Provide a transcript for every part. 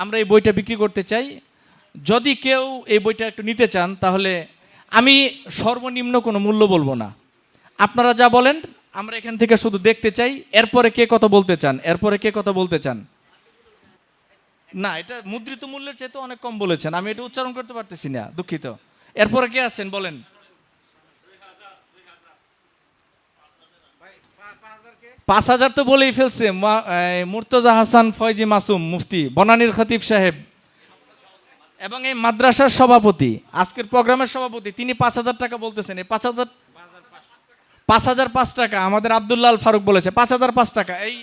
আমরা এই বইটা বিক্রি করতে চাই। যদি কেউ এই বইটা একটু নিতে চান তাহলে আমি সর্বনিম্ন কোনো মূল্য বলবো না, আপনারা যা বলেন আমরা এখান থেকে শুধু দেখতে চাই। এরপরে কে কত বলতে চান, এরপরে কে কত বলতে চান? না, এটা মুদ্রিত মূল্যের চেয়ে তো অনেক কম বলেছেন, আমি এটা উচ্চারণ করতে পারতেছি না, দুঃখিত। এরপরে কে আছেন বলেন? 5,000 তো বলেই ফেলছে মুর্তজা হাসান ফয়জি মাসুম মুফতি, বনানীর খতিব সাহেব এবং এই মাদ্রাসার সভাপতি, আজকের প্রোগ্রামের সভাপতি, তিনি 5,000 টাকা বলতেছেন। এই 5,005 টাকা আমাদের আব্দুল্লাহ আল ফারুক বলেছে, 5,005 টাকা। এই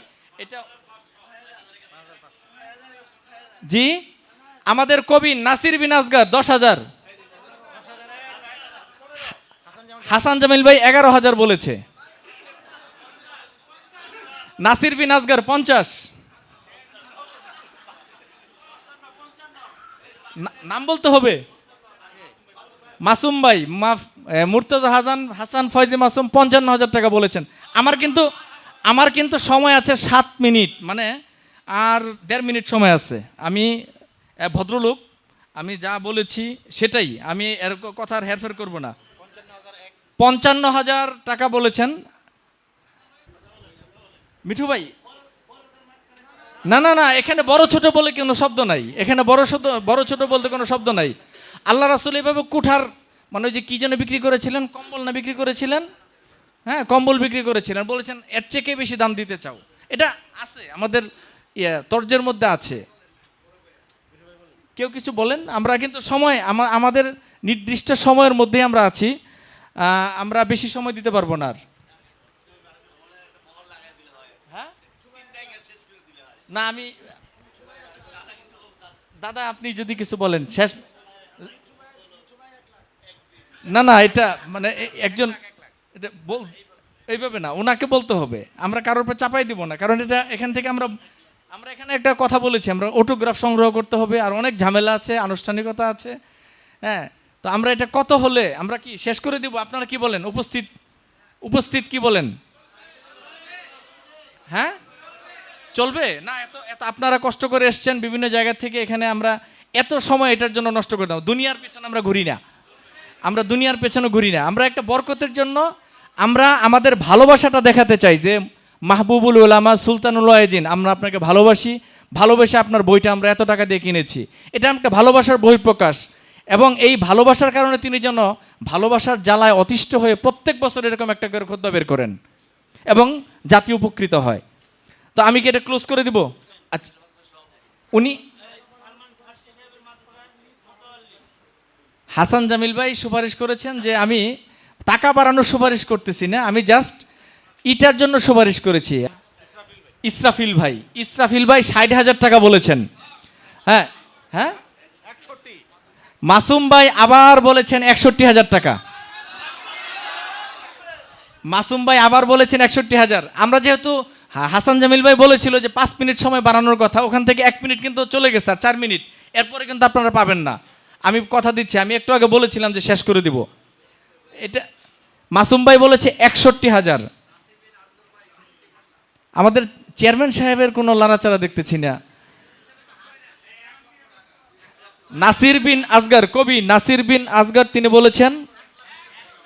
এটা জি, আমাদের কবি নাসির বিন আসগার 10,000, হাসান জামিল ভাই 11,000 বলেছে, নাসির বিন আসগার 50, নাম বলতে হবে। মাসুম ভাই মুর্তজা হাসান ফয়জি মাসুম 55,000 টাকা বলেছেন। আমার কিন্তু সময় আছে 7 মিনিট, মানে আর 1.5 মিনিট সময় আছে। আমি ভদ্রলোক, আমি যা বলেছি সেটাই, আমি এর কথার হেরফের করব না। 55,000 টাকা বলেছেন মিঠু ভাই। না না না, এখানে বড় ছোট বলে কোনো শব্দ নাই, এখানে বড় ছোট বলতে কোনো শব্দ নাই। আল্লাহ রাসূল এভাবে কুঠার, মানে ওই যে কি যেন বিক্রি করেছিলেন, কম্বল না বিক্রি করেছিলেন? হ্যাঁ, কম্বল বিক্রি করেছিলেন, বলেছেন এর চেয়ে বেশি দাম দিতে চাও। এটা আছে আমাদের তর্জের মধ্যে আছে। কেউ কিছু বলেন? আমরা কিন্তু সময় আমাদের নির্দিষ্ট সময়ের মধ্যেই আমরা আছি, আমরা বেশি সময় দিতে পারবো না আর। হ্যাঁ না, আমি দাদা আপনি যদি কিছু বলেন শেষ। না না, এটা মানে একজন, এটা এইভাবে না, ওনাকে বলতে হবে, আমরা কারোর উপর চাপাই দিব না, কারণ এটা এখান থেকে আমরা এখানে একটা কথা বলেছি, আমরা অটোগ্রাফ সংগ্রহ করতে হবে, আর অনেক ঝামেলা আছে, আনুষ্ঠানিকতা আছে। হ্যাঁ, তো আমরা এটা কত হলে আমরা কি শেষ করে দিব? আপনারা কি বলেন? উপস্থিত কি বলেন? হ্যাঁ, চলবে না? এত এত আপনারা কষ্ট করে এসছেন বিভিন্ন জায়গা থেকে, এখানে আমরা এত সময় এটার জন্য নষ্ট করে দাও। দুনিয়ার পেছনে আমরা ঘুরি না, আমরা একটা বরকতের জন্য আমরা আমাদের ভালোবাসাটা দেখাতে চাই যে মাহবুবুল উলামা সুলতানুল ওয়াইজিন, আমরা আপনাকে ভালোবেসে আপনার বইটা আমরা এত টাকা দিয়ে কিনেছি। এটা একটা ভালোবাসার বহিঃপ্রকাশ, এবং এই ভালোবাসার কারণে তিনি যেন ভালোবাসার জ্বালায় অতিষ্ঠ হয়ে প্রত্যেক বছর এরকম একটা করে খুতবা বের করেন এবং জাতি উপকৃত হয়। তো আমি কি এটা ক্লোজ করে দিব? আচ্ছা, উনি হাসান জামিল ভাই সুপারিশ করেছেন যে আমি টাকা বাড়ানোর সুপারিশ করতেছি না, আমি জাস্ট ইটার জন্য সুপারিশ করেছি। ইসরাফিল ভাই 60,000 টাকা বলেছেন। হ্যাঁ হ্যাঁ, মাসুম ভাই আবার বলেছেন 61,000 টাকা। মাসুম ভাই আবার বলেছেন 61,000। আমরা যেহেতু হাসান জামিল ভাই বলেছিল যে 5 মিনিট সময় বাড়ানোর কথা, ওখান থেকে 1 মিনিট কিন্তু চলে গেছে, আর 4 মিনিট, এরপরে কিন্তু আপনারা পাবেন না। আমি কথা দিচ্ছি, আমি একটু আগে বলেছিলাম যে শেষ করে দিব এটা। মাসুম ভাই বলেছে 61,000। আমাদের চেয়ারম্যান সাহেবের কোনো লড়াচাড়া দেখতেছি না। নাসির বিন আসগার, কবি নাসির বিন আসগার, তিনি বলেছেন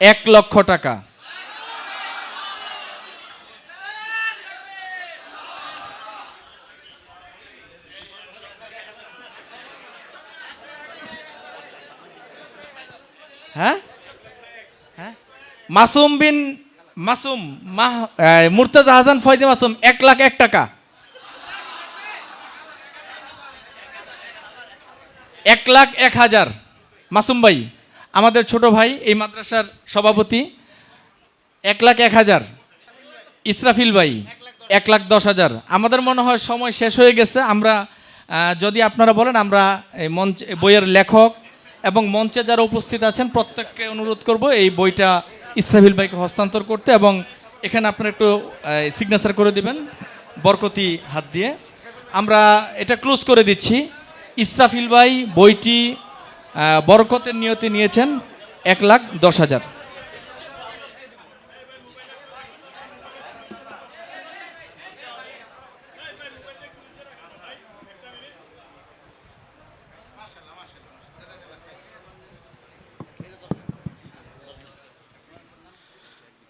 1 লক্ষ টাকা। হ্যাঁ হ্যাঁ, মুর্তজা হাসান ফয়জি মাসুম 1,01,000 টাকা। 1,01,000 মাসুম ভাই, আমাদের ছোট ভাই, এই মাদ্রাসার সভাপতি। 1,01,000 ইসরাফিল ভাই, 1,10,000। আমাদের মনে হয় সময় শেষ হয়ে গেছে। আমরা যদি আপনারা বলেন, আমরা এই মঞ্চে বইয়ের লেখক এবং মঞ্চে যারা উপস্থিত আছেন প্রত্যেককে অনুরোধ করব এই বইটা ইসরাফিল ভাইকে হস্তান্তর করতে, এবং এখানে আপনারা একটু সিগনেচার করে দিবেন বরকতি হাত দিয়ে। আমরা এটা ক্লোজ করে দিচ্ছি। ইসরাফিল ভাই বইটি বরকতের নিয়তে নিয়েছেন 1,10,000।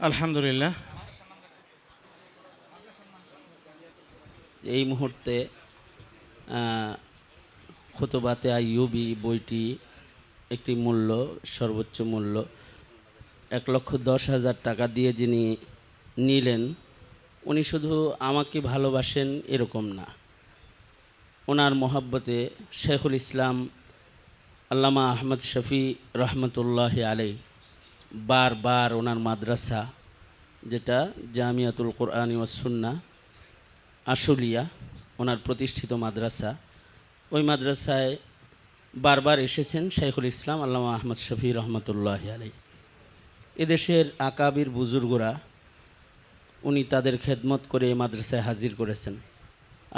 আলহামদুলিল্লাহ। এই মুহূর্তে খুতবাতে আইয়ুবী বইটি একটি মূল্য, সর্বোচ্চ মূল্য 1,10,000 টাকা দিয়ে যিনি নিলেন, উনি শুধু আমাকে ভালোবাসেন এরকম না, ওনার মহাব্বতে শেখুল ইসলাম আল্লামা আহমদ শফি রহমতুল্লাহ আলাই বারবার ওনার মাদ্রাসা, যেটা জামিয়াতুল কোরআনী ওয়াস সুন্নাহ আশুলিয়া, ওনার প্রতিষ্ঠিত মাদ্রাসা, ওই মাদ্রাসায় বারবার এসেছেন শেখুল ইসলাম আল্লামা আহমদ শফি রহমতুল্লাহ আলাই। এদেশের আকাবির বুজুর্গরা উনি তাদের খেদমত করে এই মাদ্রাসায় হাজির করেছেন।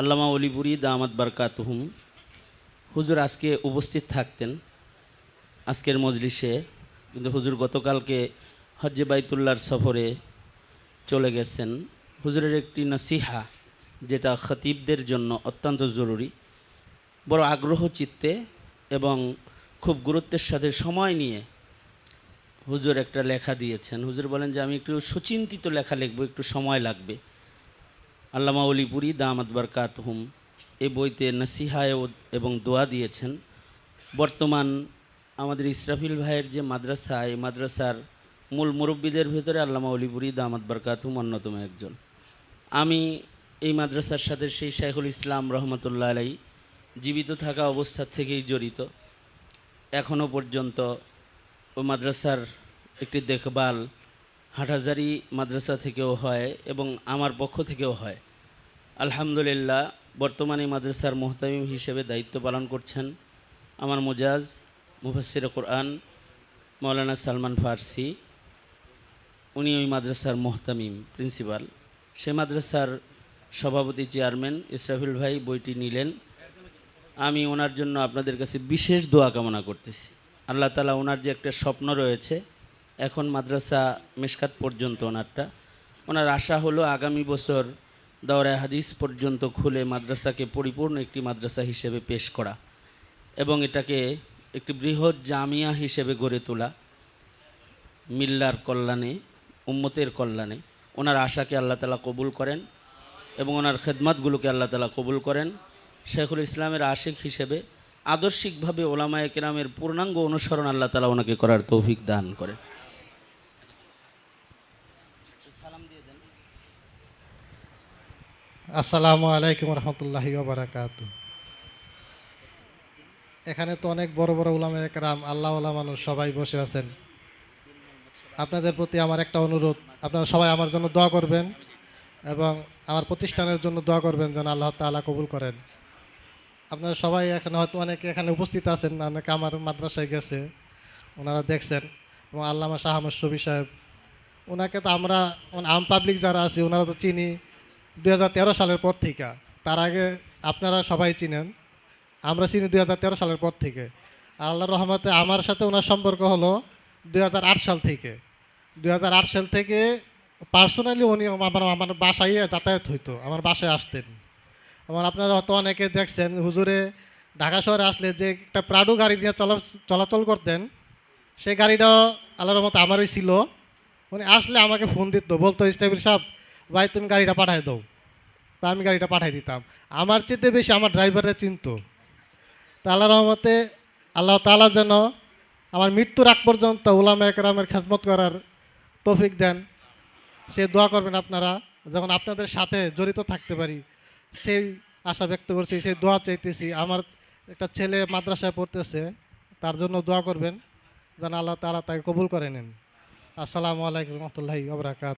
আল্লামা অলিপুরি দামাত বারকাতুহুম হুজুর আজকে উপস্থিত থাকতেন আজকের মজলিসে, কিন্তু হুজুর গতকালকে হজ্জে বাইতুল্লাহর সফরে চলে গেছেন। হুজুরের একটি নসিহা, যেটা খতিবদের জন্য অত্যন্ত জরুরি, বড় আগ্রহ চিত্তে এবং খুব গুরুত্বের সাথে সময় নিয়ে হুজুর একটা লেখা দিয়েছেন। হুজুর বলেন যে আমি একটু সুচিন্তিত লেখা লিখব, একটু সময় লাগবে। আল্লামা অলিপুরি দামাত বারকাতুহুম এই বইতে নসিহা এবং দোয়া দিয়েছেন। বর্তমান আমাদের ইসরাফিল ভাইয়ের যে মাদ্রাসা, এই মাদ্রাসার মূল মুরব্বীদের ভিতরে আল্লামা অলিপুরি দামাত বারকাতুহুম অন্যতম একজন। আমি এই মাদ্রাসার সাথে সেই শেখুল ইসলাম রহমতুল্লাহ আলাই জীবিত থাকা অবস্থা থেকেই জড়িত। এখনও পর্যন্ত ওই মাদ্রাসার একটি দেখভাল হাটহাজারী মাদ্রাসা থেকেও হয় এবং আমার পক্ষ থেকেও হয়। আলহামদুলিল্লাহ, বর্তমানে মাদ্রাসার মুহতামিম হিসেবে দায়িত্ব পালন করছেন আমার মুজাজ মুফাসসিরে কোরআন মৌলানা সালমান ফারসি। উনি ওই মাদ্রাসার মুহতামিম, প্রিন্সিপাল। সে মাদ্রাসার সভাপতি চেয়ারম্যান ইসরাফিল ভাই বইটি নিলেন। আমি ওনার জন্য আপনাদের কাছে বিশেষ দোয়া কামনা করতেছি। আল্লাহ তাআলা ওনার যে একটা স্বপ্ন রয়েছে, এখন মাদ্রাসা মেশকাত পর্যন্ত ওনার আশা হলো আগামী বছর দাওরায়ে হাদিস পর্যন্ত খুলে মাদ্রাসাকে পরিপূর্ণ একটি মাদ্রাসা হিসেবে পেশ করা এবং এটাকে একটি বৃহৎ জামিয়া হিসেবে গড়ে তোলা, মিল্লার কল্যাণে, উম্মতের কল্যাণে। ওনার আশাকে আল্লাহ তাআলা কবুল করেন এবং ওনার খেদমতগুলোকে আল্লাহ তাআলা কবুল করেন। শেখুল ইসলামের আশিক হিসেবে আদর্শিকভাবে ওলামায়ে কেরামের পূর্ণাঙ্গ অনুসরণ আল্লাহ তাআলা ওনাকে করার তৌফিক দান করেন। আসসালামু আলাইকুম রহমতুল্লাহি ওয়া বারাকাতুহু। এখানে তো অনেক বড় বড় উলামায়ে কেরাম, আল্লাহওয়ালা মানুষ সবাই বসে আছেন। আপনাদের প্রতি আমার একটা অনুরোধ, আপনারা সবাই আমার জন্য দোয়া করবেন এবং আমার প্রতিষ্ঠানের জন্য দোয়া করবেন যেন আল্লাহ তাআলা কবুল করেন। আপনারা সবাই এখানে হয়তো অনেকে এখানে উপস্থিত আছেন, অনেকে আমার মাদ্রাসায় গেছে, ওনারা দেখছেন। এবং আল্লামা শাহ আহমদ শফি সাহেব, ওনাকে তো আমরা আম পাবলিক যারা আছি ওনারা তো চিনি 2013 সালের পর থেকে। তার আগে আপনারা সবাই চিনেন, আমরা চিনি 2013 সালের পর থেকে। আল্লাহর রহমতে আমার সাথে ওনার সম্পর্ক হলো 2008 সাল থেকে। 2008 সাল থেকে পার্সোনালি উনি আমার বাসায় যাতায়াত হইতো, আমার বাসায় আসতেন। আমার আপনারা হয়তো অনেকে দেখছেন হুজুরে ঢাকা শহরে আসলে যে একটা প্রাডো গাড়ি নিয়ে চলাচল করতেন, সেই গাড়িটাও আল্লাহর রহমতে আমারই ছিল। উনি আসলে আমাকে ফোন দিত, বলতো ইসরাফিল সাহেব ভাই তুমি গাড়িটা পাঠাই দাও। তা আমি গাড়িটা পাঠাই দিতাম। আমার চেয়ে বেশি আমার ড্রাইভারের চিনতো। তা আল্লাহর রহমতে আল্লাহ তাআলা যেন আমার মৃত্যুর আগ পর্যন্ত উলামায়ে কেরামের খেদমত করার তৌফিক দেন, সে দোয়া করবেন আপনারা, যখন আপনাদের সাথে জড়িত থাকতে পারি সেই আশা ব্যক্ত করছি, সেই দোয়া চাইতেছি। আমার একটা ছেলে মাদ্রাসায় পড়তেছে, তার জন্য দোয়া করবেন যেন আল্লাহ তাআলা তাকে কবুল করে নেন। আসসালামু আলাইকুম রহমতুল্লাহি ওয়া বারাকাতুহু।